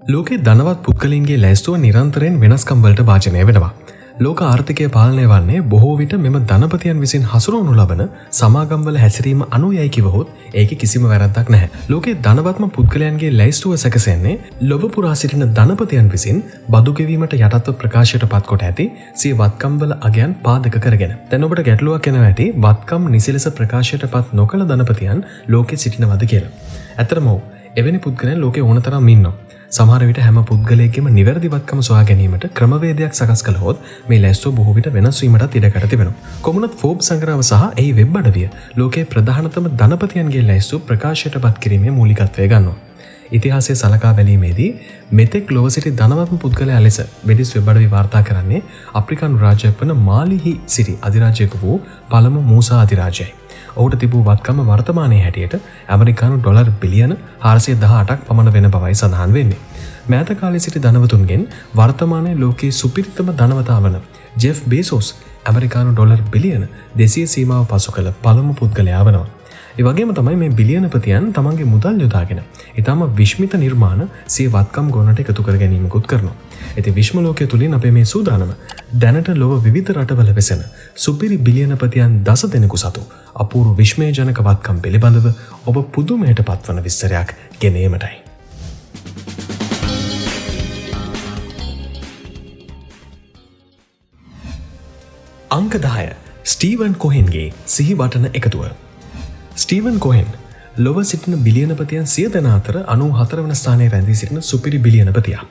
ලෝකේ ධනවත් පුද්ගලයන්ගේ ලැයිස්තුව නිරන්තරයෙන් වෙනස්කම් වලට භාජනය වෙනවා. ලෝක ආර්ථිකය පාලනය වන්නේ බොහෝ විට මෙම ධනපතියන් විසින් හසුරුවනු ලබන සමාගම්වල හැසිරීම අනුව යයි කිවහොත් ඒකේ කිසිම වැරද්දක් නැහැ. ලෝකේ ධනවත්ම පුද්ගලයන්ගේ ලැයිස්තුව සැකසෙන්නේ ලොව පුරා සිටින ධනපතියන් විසින් බදු ගෙවීමට යටත්ව ප්‍රකාශයට පත් කොට ඇති සිය වත්කම්වල අගයන් පාදක කරගෙන. දැන් ඔබට ගැටලුවක් එනවා ඇති වත්කම් නිසි ලෙස ප්‍රකාශයට පත් නොකළ ධනපතියන් ලෝකෙ සිටිනවද කියලා. ඇත්තටම ඔව්. එවැනි පුද්ගලයන් ලෝකේ ඕනතරම් ඉන්නවා. සමහර විට හැම පුද්ගලයෙක්ගේම නිවැරදි වත්කම සොයා ගැනීමට ක්‍රමවේදයක් සකස් කළහොත් මේ ලැයිස්තුව බොහෝ විට වෙනස් වීමටත් ඉඩකඩ තිබෙනවා. කොමුණත් ෆෝබ්ස් සංග්‍රහව සහ එහි වෙබ් අඩවිය ලෝකයේ ප්‍රධානතම ධනපතියන්ගේ ලැයිස්තුව ප්‍රකාශයට පත් කිරීමේ මූලිකත්වය ගන්නවා. ඉතිහාසයේ සලකා බැලීමේදී මෙතෙක් ලොව සිටි ධනවත්ම පුද්ගලයා ලෙස වෙඩිස් වෙබ් අඩවිය වාර්තා කරන්නේ අප්‍රිකානු රාජ්‍යයක් වන මාලිහි සිටි අධිරාජ්‍යයක වූ පළමු මූසා අධිරාජ්‍යයි. ඔහුට තිබූ වත්කම වර්තමානයේ හැටියට ඇමරිකානු ඩොලර් බිලියන 418ක් පමණ වෙන බවයි සඳහන් වෙන්නේ. මෑත කාලයේ සිටි ධනවතුන්ගෙන් වර්තමානයේ ලෝකයේ සුපිරිතම ධනවතා වන ජෙෆ් බේසෝස් ඇමරිකානු ඩොලර් බිලියන 200 සීමාව පසු කළ පළමු පුද්ගලයා වනවා. ඒ වගේම තමයි මේ බිලියනපතියන් තමන්ගේ මුදල් යොදාගෙන ඊටම විශ්මිත නිර්මාණ සිය වත්කම් ගොනට එකතු කර ගැනීමකුත් කරනවා. ඉතින් විශ්ව ලෝකයේ තුලින් අපේ මේ සූදානම දැනට ලොව විවිධ රටවල වෙසෙන සුපිරි බිලියනපතියන් දස දෙනෙකු සතු අපූර්ව විශ්මයජනක වත්කම් පිළිබඳව ඔබ පුදුමයට පත්වන විස්තරයක් ගෙනීමටයි. අංක 10 ස්ටීවන් කොහෙන්ගේ සිහි වටන එකතුව. ස්ටීවන් කොහෙන් ලොව සිටින බිලියනපතියන් 100 දෙනා අතර 94 වන ස්ථානයේ රැඳී සිටින සුපිරි බිලියනපතියා.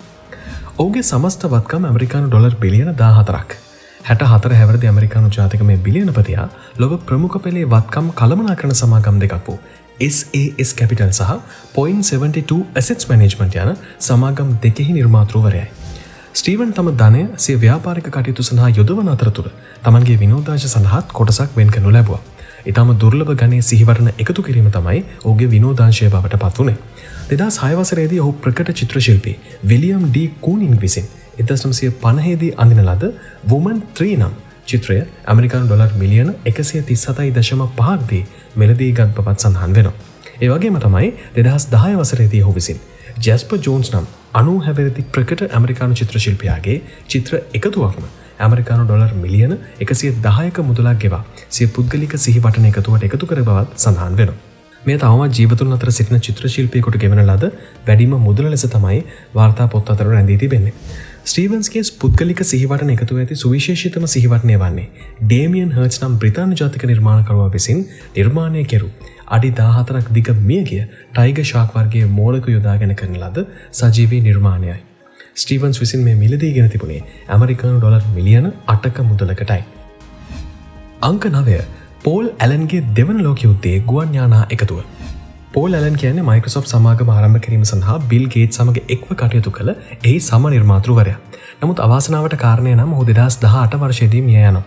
ඔහුගේ සමස්ත වත්කම ඇමරිකානු ඩොලර් බිලියන 14ක්. 64 හැවිරිදි ඇමරිකානු ජාතික මේ බිලියනපතියා ලොව ප්‍රමුඛ පෙළේ වත්කම් කළමනාකරන සමාගම් දෙකක් වූ SAS Capital සහ .72 Assets Management යන සමාගම් දෙකෙහි නිර්මාතෘවරයයි. ස්ටීවන් තම ධනය සිය ව්‍යාපාරික කටයුතු සඳහා යොදවන අතරතුර තමන්ගේ විනෝදාංශ සඳහාත් කොටසක් වෙන් කරනු ලැබුවා. ඊටම දුර්ලභ ගණයේ සිහිවටන එකතු කිරීම තමයි ඔහුගේ විනෝදාංශය බවට පත් වුණේ. 2006 වසරේදී ඔහු ප්‍රකට චිත්‍රශිල්පී විලියම් ඩී කූනින් විසින් 1950 දී අඳින ලද Woman 3 නම් චිත්‍රය ඇමරිකානු ඩොලර් මිලියන 137.5ක් දී මෙලදීගත් බවත් සඳහන් වෙනවා. ඒ වගේම තමයි 2010 වසරේදී ඔහු විසින් ජැස්පර් ජෝන්ස් නම් 90 හැවිරිදි ප්‍රකට ඇමරිකානු චිත්‍රශිල්පියාගේ චිත්‍ර එකතුවක්ම ඇමරිකානු ඩොලර් මිලියන 110ක මුදලක් ගෙවා සිය පුද්ගලික සිහිවටන එකතුවට එකතු කර බවත් සඳහන් වෙනවා. මේ තවමත් ජීවතුන් අතර සිටින චිත්‍රශිල්පියෙකුට ගෙවන ලද වැඩිම මුදල ලෙස තමයි වාර්තා පොත් අතර රැඳී තිබෙන්නේ. ස්ටීවන්ස්ගේ පුද්ගලික සිහිවටන එකතුව ඇති සුවිශේෂිතම සිහිවටනය වන්නේ ඩේමියන් හර්ට්ස් නම් බ්‍රිතාන්‍ය ජාතික නිර්මාණකරුවා විසින් නිර්මාණය කෙරු අඩි 14ක් දිග මියගිය ටයිගර් ෂාක් වර්ගයේ මෝලක යොදාගෙන කරන ලද සජීවී නිර්මාණයයි. ස්ටීවන්ස් විසින් මේ මිලදීගෙන තිබුණේ ඇමරිකානු ඩොලර් මිලියන 8ක මුදලකටයි. අංක 9 පෝල් ඇලන්ගේ දෙවන ලෝක යුද්ධයේ ගුවන් යානා එකතුව. පෝල් ඇලන් කියන්නේ මයික්‍රොසොෆ්ට් සමාගම ආරම්භ කිරීම සඳහා බිල් ගේට්ස් සමග එක්ව කටයුතු කළ එහි සම නිර්මාතෘවරයා. නමුත් අවාසනාවට කාරණය නම් ඔහු 2018 වර්ෂයේදී මිය යනවා.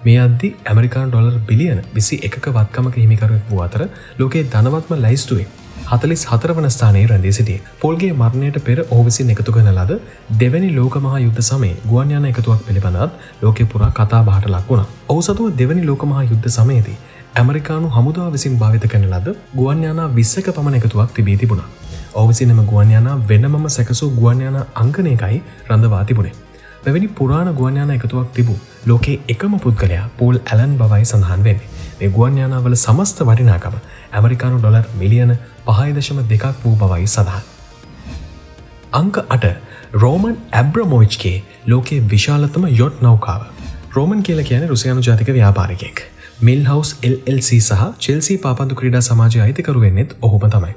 මේ අද්දී ඇමරිකානු ඩොලර් බිලියන 21ක වත්කමක හිමිකරුවෙක් වූ අතර ලෝකයේ ධනවත්ම ලැයිස්තුවේ 44 වන ස්ථානයේ රැඳී සිටියේ. පෝල්ගේ මරණයට පෙර ඔහු විසින් එකතු කරන ලද දෙවැනි ලෝක මහා යුද්ධ සමයේ ගුවන් යාන එකතුවක් පිළිබඳවත් ලෝකේ පුරා කතා බහට ලක් වුණා. ඔහු සතුව දෙවැනි ලෝක මහා යුද්ධ සමයේදී ඇමරිකානු හමුදාව විසින් භාවිත කරන ලද ගුවන් යානා 20ක පමණ එකතුවක් තිබී තිබුණා. ඔහු විසින් එම ගුවන් යානා වෙනමම සැකසූ ගුවන් යානා අංකණයකයි රඳවා තිබුණේ. මෙවැනි පුරාණ ගුවන් යානා එකතුවක් තිබූ ලෝකයේ එකම පුද්ගලයා පෝල් ඇලන් බවයි සඳහන් වෙන්නේ. මේ ගුවන් යානාවල සමස්ත වටිනාකම ඇමරිකානු ඩොලර් මිලියන 5.2ක් වූ බවයි සඳහන්. අංක 8 රෝමන් ඇබ්‍රමොවිච්ගේ ලෝකයේ විශාලතම යොට් නෞකාව. රෝමන් කියලා කියන්නේ රුසියානු ජාතික ව්‍යාපාරිකයෙක්. මිල්හවුස් LLC සහ චෙල්සි පාපන්දු ක්‍රීඩා සමාජයේ අයිතිකරු වෙන්නෙත් ඔහුම තමයි.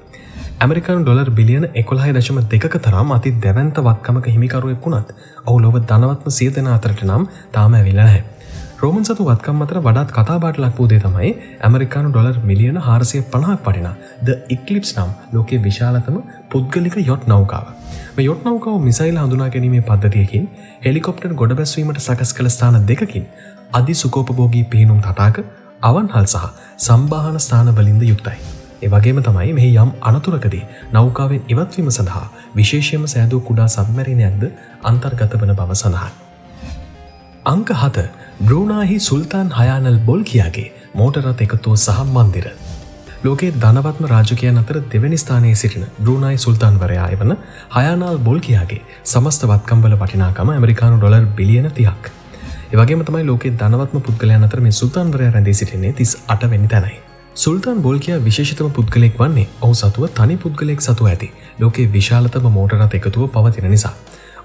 ඇමරිකානු ඩොලර් බිලියන 11.2ක තරම් අති දැවැන්ත වත්කමක හිමිකරුවෙක් වුණත් ඔහු ලොව ධනවත්ම 100 දෙනා අතරට නම් තාම ඇවිල්ලා නැහැ. රෝමන් සතු වත්කම් අතර වඩාත් කතාබහට ලක් වූ දේ තමයි ඇමරිකානු ඩොලර් මිලියන 450ක් වටිනා ද ඉක්ලිප්ස් නම් ලෝකයේ විශාලතම පුද්ගලික යොට් නෞකාව. මේ යොට් නෞකාව මිසයිල් හඳුනා ගැනීමේ පද්ධතියකින් හෙලිකොප්ටර් ගොඩබැස්වීමට සකස් කළ ස්ථාන දෙකකින් අධි සුකෝපභෝගී පිහිනුම් තටාක අවන්හල් සහ සම්බාහන ස්ථාන වලින්ද යුක්තයි. ඒ වගේම තමයි මෙහි යම් අනතුරකදී නෞකාවෙන් ඉවත්වීම සඳහා විශේෂයෙන්ම සෑදූ කුඩා සබ්මැරිනයක්ද අන්තර්ගත වන බව සඳහන්. අංක 7 බ්‍රූනාහි සුල්තාන් හයානල් බොල්කියාගේ මෝටර් රථ එකතුව සහ මන්දිර. ලෝකයේ ධනවත්ම රාජකයන් අතර දෙවැනි ස්ථානයේ සිටින බ්‍රූනයි සුල්තාන්වරයා වන හයානාල් බොල්කියාගේ සමස්ත වත්කම්වල වටිනාකම ඇමරිකානු ඩොලර් බිලියන 30ක්. ඒ වගේම තමයි ලෝකයේ ධනවත්ම පුද්ගලයන් අතර මේ සුල්තාන්වරයා රැඳී සිටින්නේ 38 වෙනි තැනයි. සුල්තාන් බොල්කියා විශේෂිතම පුද්ගලයෙක් වන්නේ ඔහු සතුව තනි පුද්ගලයෙක් සතුව ඇති ලෝකයේ විශාලතම මෝටර රථ එකතුව පවතින නිසා.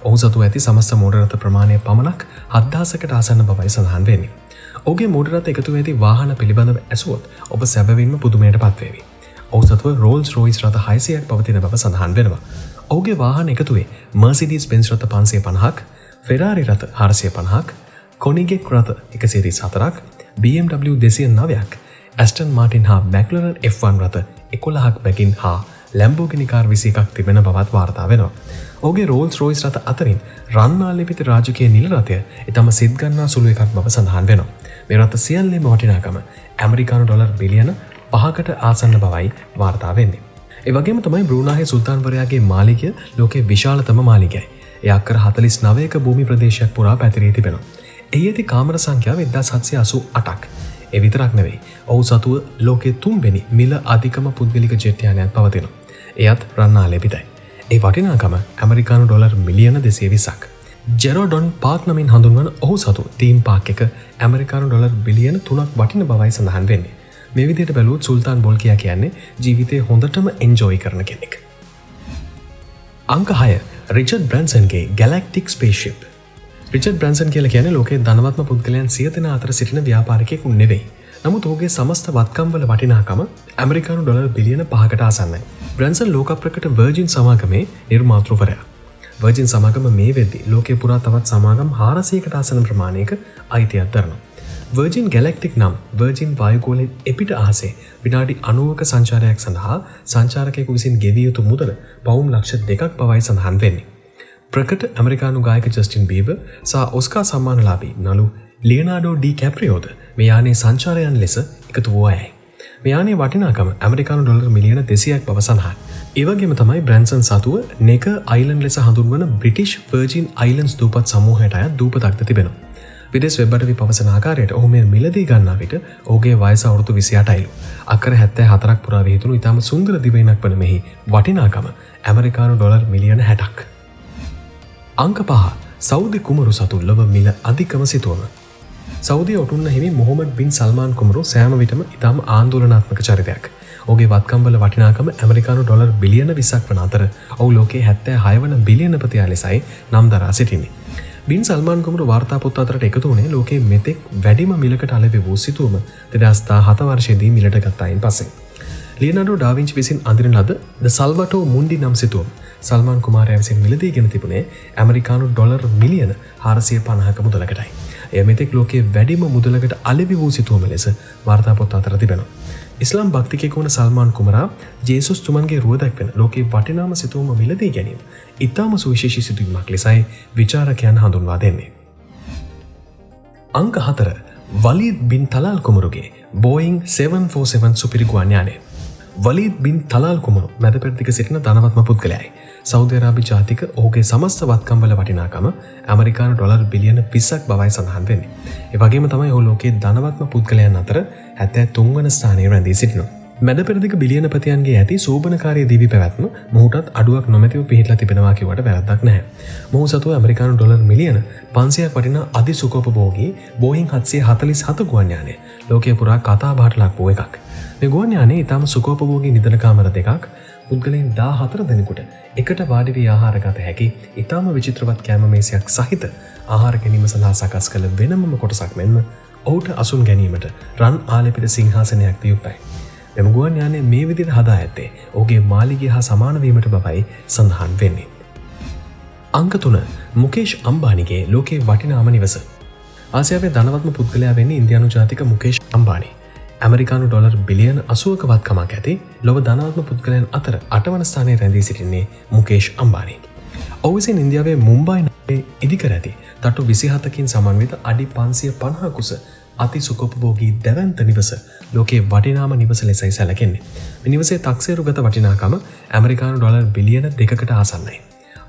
ඔහු සතුව ඇති සමස්ත මෝටර රථ ප්‍රමාණය පමණක් 7000කට ආසන්න බවයි සඳහන් වෙන්නේ. ඔහුගේ මෝටර රථ එකතුව ඇති වාහන පිළිබඳව ඇසුවොත් ඔබ සැබවින්ම පුදුමයට පත්වේවි. ඔහු සතුව රෝල්ස් රොයිස් රථ 600ක් පවතින බව සඳහන් වෙනවා. ඔහුගේ වාහන එකතුවේ මර්සිඩීස් බෙන්ස් රථ 550ක්, ෆෙරාරි රථ 450ක්, කොනිගෙක් රථ 134ක්, BMW 209ක්, ඇස්ටන් මාටින් හා මැක්ලරන් F1 රථ 11ක් බැගින් හා ලැම්බෝගිනි කාර් 21ක් තිබෙන බවත් වාර්තා වෙනවා. ඔහුගේ රෝල්ස් රොයිස් රථ අතරින් රන්නාලිපිත රාජකීය නිල රථය ඊටම සිත් ගන්නා සුළු එකක් බව සඳහන් වෙනවා. මේ රථ සියල්ලේම වටිනාකම ඇමරිකානු ඩොලර් බිලියන 5කට ආසන්න බවයි වාර්තා වෙන්නේ. ඒ වගේම තමයි බ්‍රූනායි සුල්තාන්වරයාගේ මාලිගය ලෝකයේ විශාලතම මාලිගයයි. එය අක්කර 49ක භූමි ප්‍රදේශයක් පුරා පැතිරී තිබෙනවා. එහි ඇති කාමර සංඛ්‍යාව 1788ක්. ඒ විතරක් නෙවෙයි. ඔහු සතුව ලෝකයේ 3 වෙනි මිල අධිකම පුද්ගලික ජෙට් යානයක් පවතිනවා. එයත් රන්නාලේපිතයි. ඒ වටිනාකම ඇමරිකානු ඩොලර් මිලියන 220ක්. ජෙරෝඩොන් පාක් නමින් හඳුන්වන ඔහු සතු තීම් පාක් එක ඇමරිකානු ඩොලර් බිලියන 3ක් වටින බවයි සඳහන් වෙන්නේ. මේ විදිහට බැලුවොත් සුල්තාන් බොල්කියා කියන්නේ ජීවිතේ හොඳටම එන්ජොයි කරන කෙනෙක්. අංක 6 රිචඩ් බ්‍රැන්සන්ගේ ගැලැක්ටික් ස්පේස්ෂිප්. රිචඩ් බ්‍රැන්සන් කියලා කියන්නේ ලෝකයේ ධනවත්ම පුද්ගලයන් 100 දෙනා අතර සිටින ව්‍යාපාරිකයෙකු නෙවෙයි. නමුත් ඔහුගේ සමස්ත වත්කම් වල වටිනාකම ඇමරිකානු ඩොලර් බිලියන 5කට ආසන්නයි. බ්‍රැන්සන් ලෝක ප්‍රකට වර්ජින් සමාගමේ නිර්මාතෘවරයා. වර්ජින් සමාගම මේ වෙද්දී ලෝකේ පුරා තවත් සමාගම් 400කට ආසන්න ප්‍රමාණයක අයිතියක් දරනවා. වර්ජින් ගැලැක්ටික් නම් වර්ජින් වායුගෝලයෙන් එපිට අහසේ විනාඩි 90ක සංචාරයක් සඳහා සංචාරකයෙකු විසින් ගෙවිය යුතු මුදල පවුම් ලක්ෂ 2ක් බවයි සඳහන් වෙන්නේ. ප්‍රකට ඇමරිකානු ගායක ජස්ටින් බීබර් සහ ඔස්කා සම්මානලාභී නළු ලියනාඩෝ ඩී කැප්‍රියෝද මේ යානයේ සංචාරයන් ලෙස එකතු වූ අයයි. මේ යානයේ වටිනාකම ඇමරිකානු ඩොලර් මිලියන 200ක් බව සඳහන්. ඒ වගේම තමයි බ්‍රැන්සන් සතුව නෙකර් අයිලන්ඩ් ලෙස හඳුන්වන බ්‍රිටිෂ් වර්ජින් අයිලන්ඩ්ස් දූපත් සමූහයට අයත් දූපතක්ද තිබෙනවා. විදේශ වෙබ් අඩවි පවසන ආකාරයට ඔහු මේ මිලදී ගන්නා විට ඔහුගේ වයස අවුරුදු 28යිලු. අක්කර 74ක් පුරා විහිදුණු ඉතාම සුන්දර දිවයිනක් වන මෙහි වටිනාකම ඇමරිකානු ඩොලර් මිලියන 60ක්. අංක 5 සෞදි කුමරු සතු ලොව මිල අධිකම සිතුවම. සෞදිය ඔටුන්න හිමි මොහොමඩ් බින් සල්මාන් කුමරු සෑම විටම ඉතාම ආන්දෝලනාත්මක චරිතයක්. ඔහුගේ වත්කම් වල වටිනාකම ඇමරිකානු ඩොලර් බිලියන 20ක් වන අතර ඔහු ලෝකයේ 76 වන බිලියනපතියා ලෙසයි නම් දරා සිටින්නේ. බින් සල්මාන් කුමරු වාර්තා පොත් අතරට එකතු වුණේ ලෝකයේ මෙතෙක් වැඩිම මිලකට අලෙවි වූ සිතුවම 2017 වර්ෂයේදී මිලට ගත්තායින් පස්සේ. ලියනාඩෝ ඩා වින්චි විසින් අඳින ලද ද සල්වටෝ මුන්ඩි නම් සිතුවම සල්මාන් කුමාරයා විසින් මිලදීගෙන තිබුණේ ඇමරිකානු ඩොලර් මිලියන 450ක මුදලකටයි. එය මෙතෙක් ලෝකයේ වැඩිම මුදලකට අලෙවි වූ සිතුවම ලෙස වාර්තා පොත් අතර තිබෙනවා. ඉස්ලාම් භක්තිකයෙකු වන සල්මාන් කුමරා ජේසුස් තුමන්ගේ රුව දැක්වෙන ලෝකයේ වටිනාම සිතුවම මිලදී ගැනීම ඉතාම සුවිශේෂී සිදුවීමක් ලෙසයි විචාරකයන් හඳුන්වා දෙන්නේ. අංක 4 වලීද් බින් තලාල් කුමරුගේ බෝයිං 747 සුපිරි ගුවන් යානය. වලීද් බින් තලාල් කුමරු මැද පෙරදිග සිටින ධනවත්ම පුද්ගලයයි. සෞදි අරාබි ජාතික ඔහුගේ සමස්ත වත්කම් වල වටිනාකම ඇමරිකානු ඩොලර් බිලියන 20ක් බවයි සඳහන් වෙන්නේ. ඒ වගේම තමයි ඔහු ලෝකයේ ධනවත්ම පුද්ගලයන් අතර 73 වන ස්ථානයේ රැඳී සිටිනවා. මැද පෙරදිග බිලියනපතියන්ගේ ඇති සෝබනකාරී දිවි පැවැත්ම මොහුටත් අඩුවක් නොමැතිව පිහිටලා තිබෙනවා කියවට වැරද්දක් නැහැ. මොහු සතුව ඇමරිකානු ඩොලර් මිලියන 500ක් වටිනා අධි සුඛෝපභෝගී බෝයිං 747 ගුවන් යානය ලෝකයේ පුරා කතා බහට ලක් වූ එකක්. මේ ගුවන් යානයේ ඊටම සුඛෝපභෝගී නිදන කාමර දෙකක්, පුද්ගලයන් 14 දෙනෙකුට එකට වාඩි වී ආහාර ගත හැකි ඊටම විචිත්‍රවත් කැම මේසයක් සහිත ආහාර ගැනීම සඳහා සකස් කළ වෙනමම කොටසක් මෙන්ම ඔහුට අසුන් ගැනීමට රන් ආලේපිත සිංහාසනයක් තියුප්පයි. මෙම ගුවන් යානය මේ විදිහට හදා ඇත්තේ ඔහුගේ මාලිගය හා සමාන වීමට බවයි සඳහන් වෙන්නේ. අංක 3 මුකේෂ් අම්බානිගේ ලෝකයේ වටිනාම නිවස. ආසියාවේ ධනවත්ම පුද්ගලයා වෙන්නේ ඉන්දියානු ජාතික මුකේෂ් අම්බානි. ඇමරිකානු ඩොලර් බිලියන 80ක වත්කමක් ඇති ලොව ධනවත්ම පුද්ගලයන් අතර 8 වන ස්ථානයේ රැඳී සිටින්නේ මුකේෂ් අම්බානි. ඔහු විසින් ඉන්දියාවේ මුම්බයි නගරයේ ඉදිකර ඇති තට්ටු 27කින් සමන්විත අඩි 550 කුස අති සුඛෝපභෝගී දැවැන්ත නිවස ලෝකයේ වටිනාම නිවස ලෙසයි සැලකෙන්නේ. මේ නිවසේ තක්සේරුගත වටිනාකම ඇමරිකානු ඩොලර් බිලියන 2කට ආසන්නයි.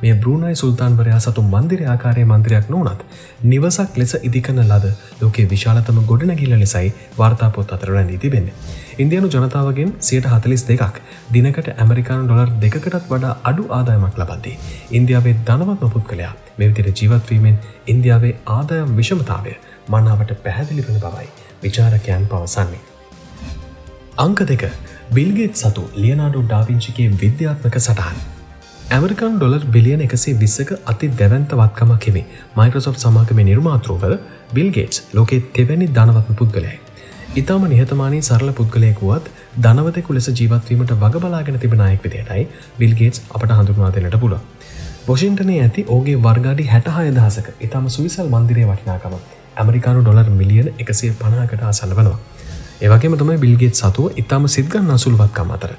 මේ බ්‍රූනයි සුල්තාන්වරයා සතු මන්දිර ආකාරයේ මන්දිරයක් නොවනත් නිවසක් ලෙස ඉදිකරන ලද ලෝකයේ විශාලතම ගොඩනැගිල්ල ලෙසයි වාර්තා පොත් අතර රැඳී තිබෙන්නේ. ඉන්දියානු ජනතාවගෙන් 42%ක් දිනකට ඇමරිකානු ඩොලර් 2කටත් වඩා අඩු ආදායමක් ලබද්දී ඉන්දියාවේ ධනවත්ම පුද්ගලයා මේ විදිහට ජීවත් වීමෙන් ඉන්දියාවේ ආදායම් විෂමතාවය මනාවට පැහැදිලි වන බවයි විචාරකයන් පවසන්නේ. අංක 2 බිල් ගේට්ස් සතු ලියනාඩෝ ඩා වින්චිගේ විද්‍යාත්මක සටහන්. ඇමරිකානු ඩොලර් බිලියන 120ක අති දැවැන්ත වත්කමක් හිමි මයික්‍රොසොෆ්ට් සමාගමේ නිර්මාතෘවල බිල් ගේට්ස් ලෝකයේ දෙවැනි ධනවත්ම පුද්ගලයයි. ඉතාම නිහතමානී සරල පුද්ගලයෙකු වුවත් ධනවතෙකු ලෙස ජීවත් වීමට වග බලාගෙන තිබෙන අයෙක් විදිහටයි බිල් ගේට්ස් අපට හඳුන්වා දෙන්නට පුළුවන්. වොෂින්ටනයේ ඇති ඔහුගේ වර්ගාඩි 66000ක ඉතාම සුවිසල් මන්දිරයේ වටිනාකම ඇමරිකානු ඩොලර් මිලියන 150කට ආසන්න වෙනවා. ඒ වගේම තමයි බිල් ගේට්ස් සතුව ඉතාම සිත්ගන්නා සුළුවත්කම් අතර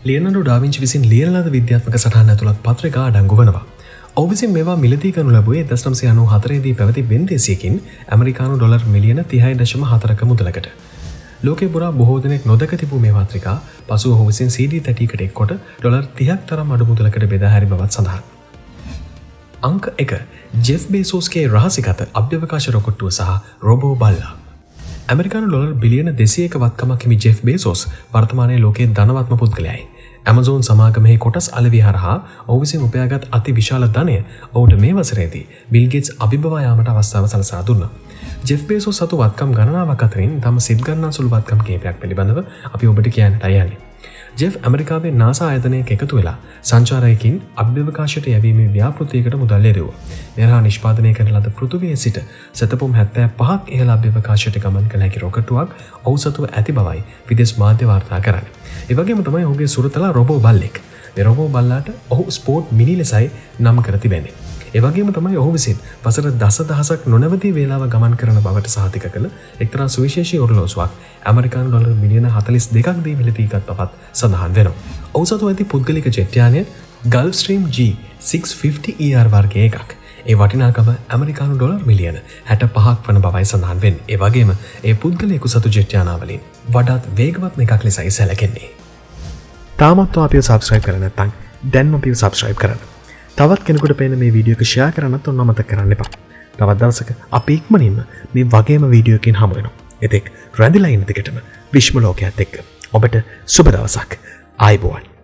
ලියනාඩෝ ඩා වින්චි විසින් ලියන ලද විද්‍යාත්මක සටහන ඇතුළත් පත්‍රිකා අඩංගු වෙනවා. ඔහු විසින් මේවා මිලදී කරනු ලැබුවේ 1994 දී පැවති වෙන්දේසියකින් ඇමරිකානු ඩොලර් මිලියන 30.4ක මුදලකට. ලෝකේ පුරා බොහෝ දෙනෙක් නොදක තිබූ මේ පත්‍රිකා පසුව ඔහු විසින් CD තැටියකට එක්කොට ඩොලර් 30ක් තරම් අඩු මුදලකට බෙදා හැරි බවත් සඳහන්. අංක 1 ජෙෆ් බේසෝස්ගේ රහසිගත අභ්‍යවකාශ රොකට්ටුව සහ රොබෝ බල්ලා. ඇමරිකානු ඩොලර් බිලියන 200ක වත්කමක් හිමි ජෙෆ් බේසෝස් වර්තමානයේ ලෝකයේ ධනවත්ම පුද්ගලයයි. ඇමසෝන් සමාගමෙහි කොටස් අලෙවි හරහා ඔහු විසින් උපයාගත් අති විශාල ධනය ඔහුට මේ වසරේදී බිල් ගේට්ස් අභිබවා යාමට අවස්ථාව සලසා දුන්නා. ජෙෆ් බේසෝස් සතු වත්කම් ගණනාවක් අතරින් තම සිත්ගන්නා සුළු වත්කම් කිහිපයක් පිළිබඳව අපි ඔබට කියන්නට යන්නේ. ජෙෆ් ඇමරිකාවේ නාසා ආයතනයක එකතු වෙලා සංචාරයකින් අභ්‍යවකාශයට යැවීමේ ව්‍යාපෘතියකට මුදල් ලැබුවා. මෙරහා නිෂ්පාදනය කරන ලද පෘථිවියේ සිට සතපොම් 75ක් ඉහළ අභ්‍යවකාශයට ගමන් කළ හැකි රොකට්ටුවක් ඔහු සතුව ඇති බවයි විදේශ මාධ්‍ය වාර්තා කරන්නේ. ඒ වගේම තමයි ඔහුගේ සුරතලා රොබෝ බල්ලෙක්. මේ රොබෝ බල්ලාට ඔහු ස්පෝර්ට් මිනි ලෙසයි නම් කර තිබෙන්නේ. ඒ වගේම තමයි ඔහු විසින් වසර දසදහසක් නොනවති වේලාව ගමන් කරන බවට සහතික කළ එක්තරා සුවිශේෂී ඔරලෝසුවක් ඇමරිකානු ඩොලර් මිලියන 42ක් දී මිලදීගත් බවත් සඳහන් වෙනවා. ඔහු සතු ඇති පුද්ගලික ජෙට් යානය Gulfstream G650ER වර්ගයේ එකක්. ඒ වටිනාකම ඇමරිකානු ඩොලර් මිලියන 65ක් වන බවයි සඳහන් වෙන්නේ. ඒ වගේම ඒ පුද්ගලයෙකු සතු ජෙට් යානාවලින් වඩාත් වේගවත්ම එකක් ලෙසයි සැලකෙන්නේ. තාමත් අපිව subscribe කරලා නැත්නම් දැන්ම අපිව subscribe කරන්න. තවත් කෙනෙකුට පේන මේ වීඩියෝ එක ෂෙයා කරන්නත් ඔන්න අමතක කරන්න එපා. තවත් දවසක අපි ඉක්මනින්ම මේ වගේම වීඩියෝ එකකින් හමු වෙනවා. එතෙක් රැඳිලා ඉන්න දිගටම විශ්ම ලෝකයේත් එක්ක ඔබට සුබ දවසක්. ආයුබෝවන්.